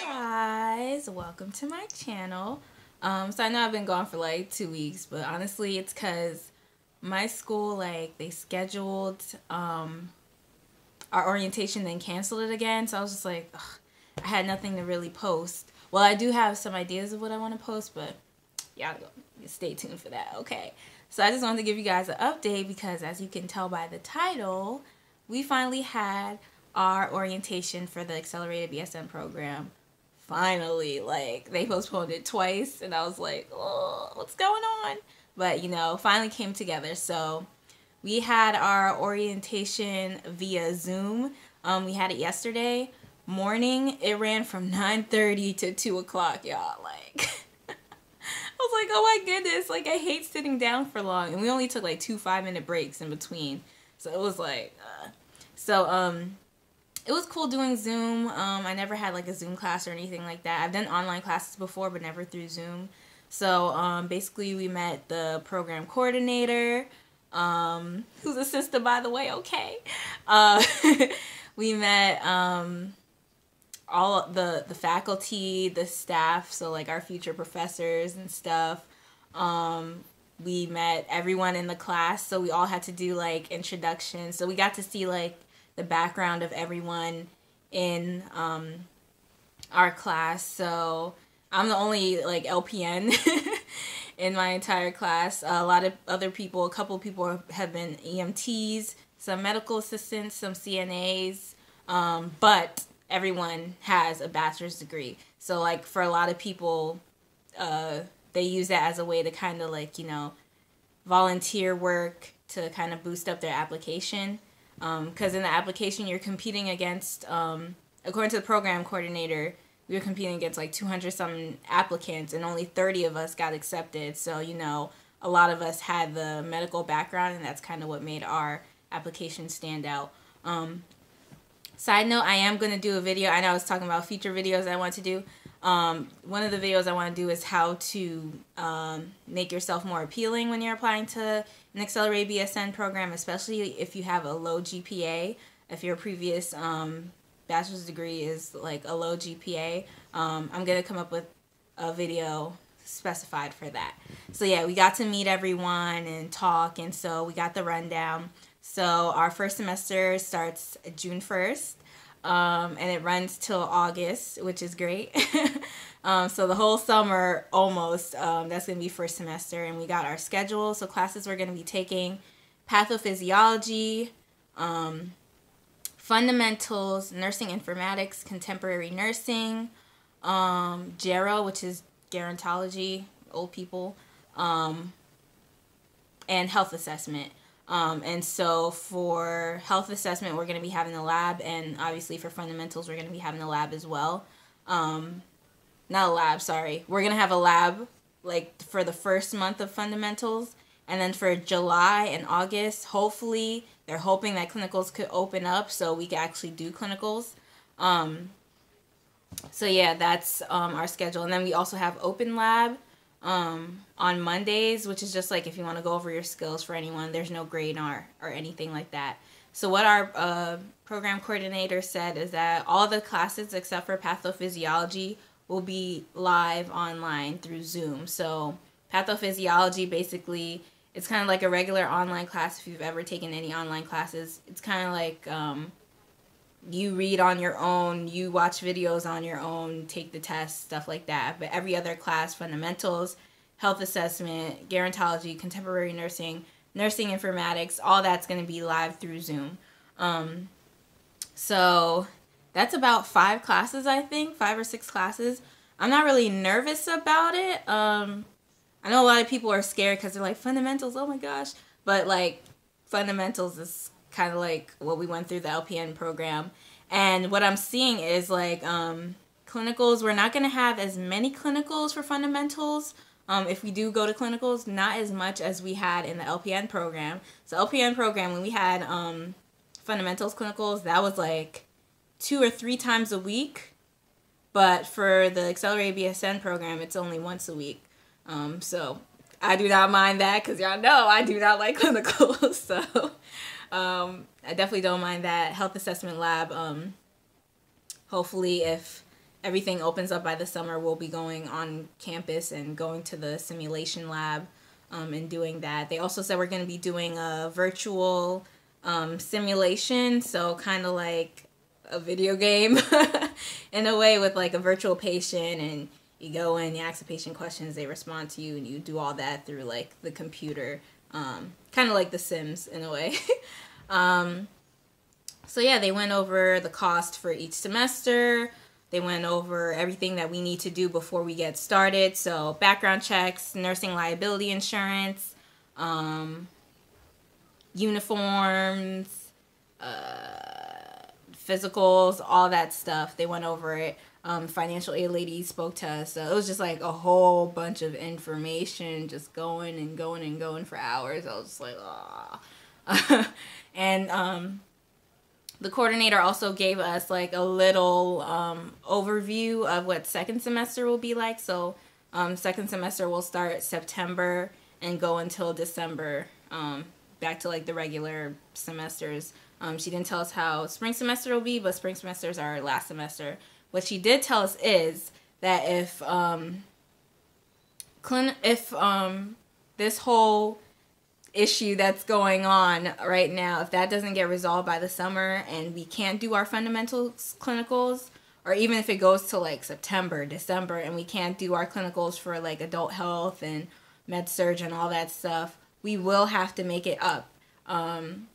Guys, welcome to my channel. So I know I've been gone for like 2 weeks, but honestly it's because my school, like, they scheduled our orientation then canceled it again, so I was just like, ugh, I had nothing to really post. Well, I do have some ideas of what I want to post, but y'all stay tuned for that, okay? So I just wanted to give you guys an update because, as you can tell by the title, we finally had our orientation for the accelerated ABSN program. Finally, like, they postponed it twice, and I was like, oh, what's going on? But, you know, finally came together. So we had our orientation via Zoom. We had it yesterday morning. It ran from 9:30 to 2 o'clock, y'all. Like, I was like, oh my goodness, like, I hate sitting down for long. And we only took like 2 5-minute breaks in between. So it was like, it was cool doing Zoom. I never had like a Zoom class or anything like that. I've done online classes before, but never through Zoom. So basically we met the program coordinator, who's a sister, by the way, okay. We met all the faculty, the staff, so like our future professors and stuff. We met everyone in the class, so we all had to do like introductions. So we got to see like the background of everyone in our class. So I'm the only like LPN in my entire class. A lot of other people, a couple of people have been EMTs, some medical assistants, some CNAs, but everyone has a bachelor's degree. So like for a lot of people, they use that as a way to kind of like, you know, volunteer work to kind of boost up their application. Because in the application you're competing against, according to the program coordinator, we were competing against like 200-something applicants, and only 30 of us got accepted. So, you know, a lot of us had the medical background, and that's kind of what made our application stand out. Side note, I am going to do a video. I know I was talking about future videos I want to do. One of the videos I want to do is how to make yourself more appealing when you're applying to an accelerated BSN program, especially if you have a low GPA. If your previous bachelor's degree is like a low GPA, I'm going to come up with a video specified for that. So yeah, we got to meet everyone and talk, and so we got the rundown. So our first semester starts June 1st. And it runs till August, which is great. So the whole summer, almost, that's going to be first semester. And we got our schedule. So classes we're going to be taking: pathophysiology, fundamentals, nursing informatics, contemporary nursing, gero, which is gerontology, old people, and health assessment. And so for health assessment, we're going to be having a lab, and obviously for fundamentals, we're going to be having a lab as well. Not a lab, sorry. We're going to have a lab like for the first month of fundamentals, and then for July and August, hopefully, they're hoping that clinicals could open up so we can actually do clinicals. So yeah, that's our schedule. And then we also have open lab on Mondays, which is just like if you want to go over your skills for anyone. There's no grade or anything like that. So what our program coordinator said is that all the classes except for pathophysiology will be live online through Zoom. So pathophysiology, basically, it's kind of like a regular online class if you've ever taken any online classes. It's kind of like you read on your own, you watch videos on your own, take the test, stuff like that. But every other class, fundamentals, health assessment, gerontology, contemporary nursing, nursing informatics, all that's going to be live through Zoom. So that's about 5 classes, I think, 5 or 6 classes. I'm not really nervous about it. I know a lot of people are scared because they're like, fundamentals, oh my gosh. But like, fundamentals is kind of like what we went through the LPN program. And what I'm seeing is like clinicals, we're not going to have as many clinicals for fundamentals. If we do go to clinicals, not as much as we had in the LPN program. So LPN program, when we had fundamentals clinicals, that was like 2 or 3 times a week. But for the accelerated BSN program, it's only once a week. So I do not mind that because y'all know I do not like clinicals. So I definitely don't mind that. Health assessment lab, hopefully if everything opens up by the summer, we'll be going on campus and going to the simulation lab and doing that. They also said we're going to be doing a virtual simulation, so kind of like a video game in a way, with like a virtual patient, and you go in, you ask the patient questions, they respond to you, and you do all that through like the computer, kind of like The Sims in a way. So yeah, they went over the cost for each semester. They went over everything that we need to do before we get started. So background checks, nursing liability insurance, uniforms, physicals, all that stuff. They went over it. Financial aid lady spoke to us. So it was just like a whole bunch of information just going and going and going for hours. I was just like, ah. And the coordinator also gave us like a little overview of what second semester will be like. So second semester will start September and go until December, back to like the regular semesters. She didn't tell us how spring semester will be, but spring semesters are our last semester. What she did tell us is that if this whole issue that's going on right now, if that doesn't get resolved by the summer and we can't do our fundamentals clinicals, or even if it goes to like September, December, and we can't do our clinicals for like adult health and med surg and all that stuff, we will have to make it up. And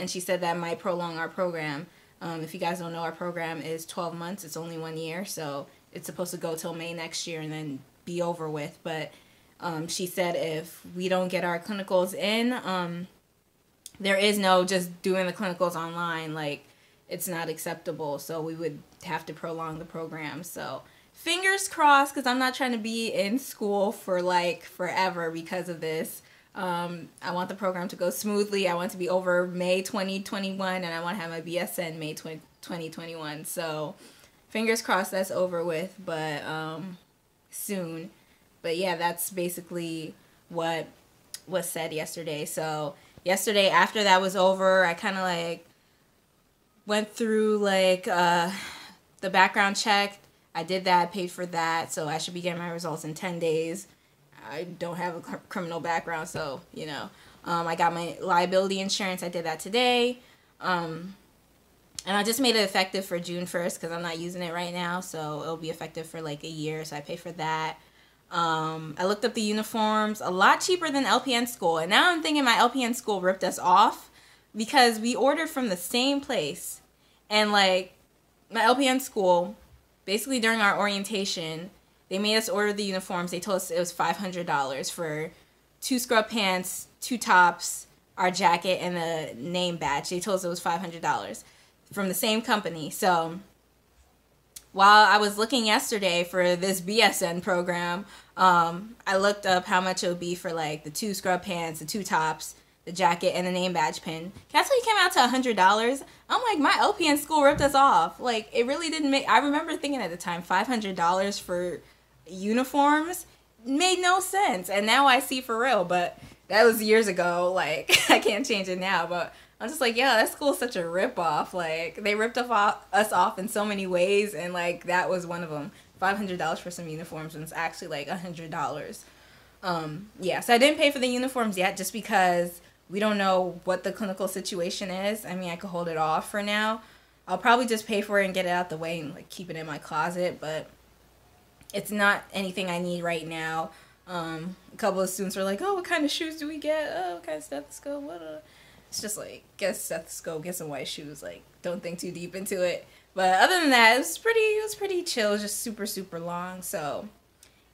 she said that might prolong our program. If you guys don't know, our program is 12 months. It's only 1 year, so it's supposed to go till May next year and then be over with. But she said if we don't get our clinicals in, there is no just doing the clinicals online. Like, it's not acceptable, so we would have to prolong the program. So fingers crossed, because I'm not trying to be in school for like forever because of this. I want the program to go smoothly. I want to be over May 2021, and I want to have my BSN May 2021. So fingers crossed that's over with, but soon. But yeah, that's basically what was said yesterday. So yesterday, after that was over, I kind of like went through like the background check. I did that, paid for that, so I should be getting my results in 10 days. I don't have a criminal background, so, you know. I got my liability insurance. I did that today. And I just made it effective for June 1st because I'm not using it right now, so it'll be effective for like a year, so I pay for that. I looked up the uniforms, a lot cheaper than LPN school, and now I'm thinking my LPN school ripped us off because we ordered from the same place, and like my LPN school, basically during our orientation, they made us order the uniforms. They told us it was $500 for 2 scrub pants, 2 tops, our jacket, and the name badge. They told us it was $500 from the same company. So while I was looking yesterday for this BSN program, I looked up how much it would be for like the 2 scrub pants, the 2 tops, the jacket, and the name badge pin. Can I tell you, came out to $100? I'm like, my LPN school ripped us off. Like, it really didn't make... I remember thinking at the time, $500 for uniforms made no sense, and now I see for real, but that was years ago. Like, I can't change it now, but I'm just like, yeah, that school's such a rip-off. Like, they ripped us off in so many ways, and like that was one of them. $500 for some uniforms, and it's actually like $100. Yeah, so I didn't pay for the uniforms yet just because we don't know what the clinical situation is. I mean, I could hold it off for now. I'll probably just pay for it and get it out the way and like keep it in my closet, but it's not anything I need right now. A couple of students were like, oh, what kind of shoes do we get? Oh, what kind of stethoscope? What? It's just like, get a stethoscope, get some white shoes. Like, don't think too deep into it. But other than that, it was pretty chill. It was just super, super long. So,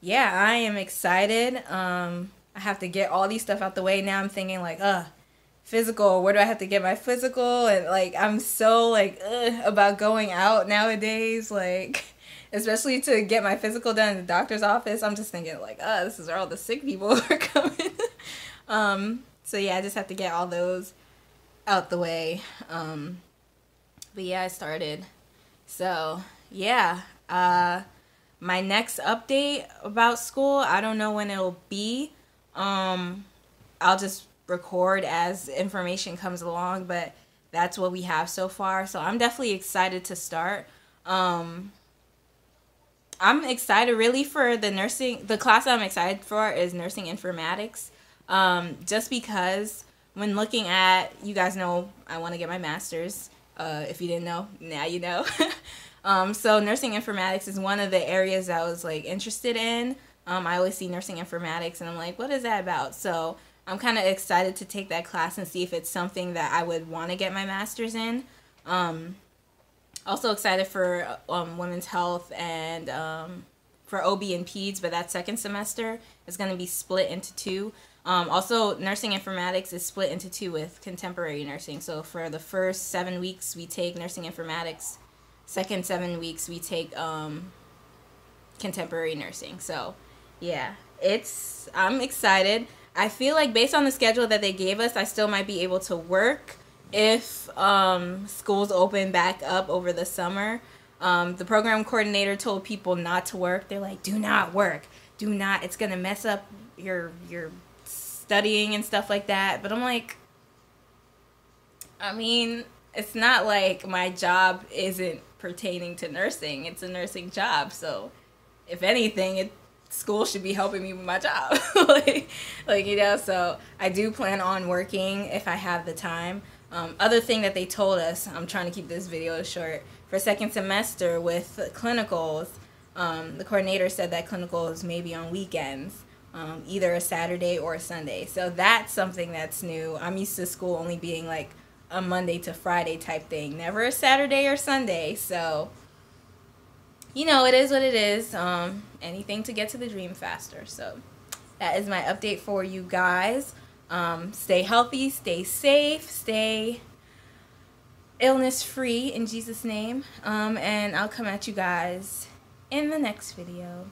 yeah, I am excited. I have to get all these stuff out the way. Now I'm thinking like, physical. Where do I have to get my physical? And like, I'm so like, about going out nowadays. Like, especially to get my physical done in the doctor's office, I'm just thinking like, this is where all the sick people are coming. So yeah, I just have to get all those out the way. But yeah, I started. So yeah, my next update about school, I don't know when it'll be. I'll just record as information comes along, but that's what we have so far. So I'm definitely excited to start. I'm excited really for the class that I'm excited for is nursing informatics. Just because when looking at, you guys know I want to get my master's. If you didn't know, now you know. So nursing informatics is one of the areas I was like interested in. I always see nursing informatics and I'm like, what is that about? So I'm kind of excited to take that class and see if it's something that I would want to get my master's in. Also excited for women's health and for OB and peds, but that second semester is going to be split into two. Also, nursing informatics is split into two with contemporary nursing. So for the first 7 weeks, we take nursing informatics. Second 7 weeks, we take contemporary nursing. So, yeah, I'm excited. I feel like based on the schedule that they gave us, I still might be able to work if schools open back up over the summer. The program coordinator told people not to work. They're like, do not work. Do not. It's going to mess up your studying and stuff like that. But I'm like, I mean, it's not like my job isn't pertaining to nursing. It's a nursing job. So if anything, school should be helping me with my job. like, you know, so I do plan on working if I have the time. Other thing that they told us, I'm trying to keep this video short, for second semester with clinicals, the coordinator said that clinicals may be on weekends, either a Saturday or a Sunday. So that's something that's new. I'm used to school only being like a Monday to Friday type thing, never a Saturday or Sunday. So, you know, it is what it is. Anything to get to the dream faster. So that is my update for you guys. Stay healthy, stay safe, stay illness free in Jesus' name. And I'll come at you guys in the next video.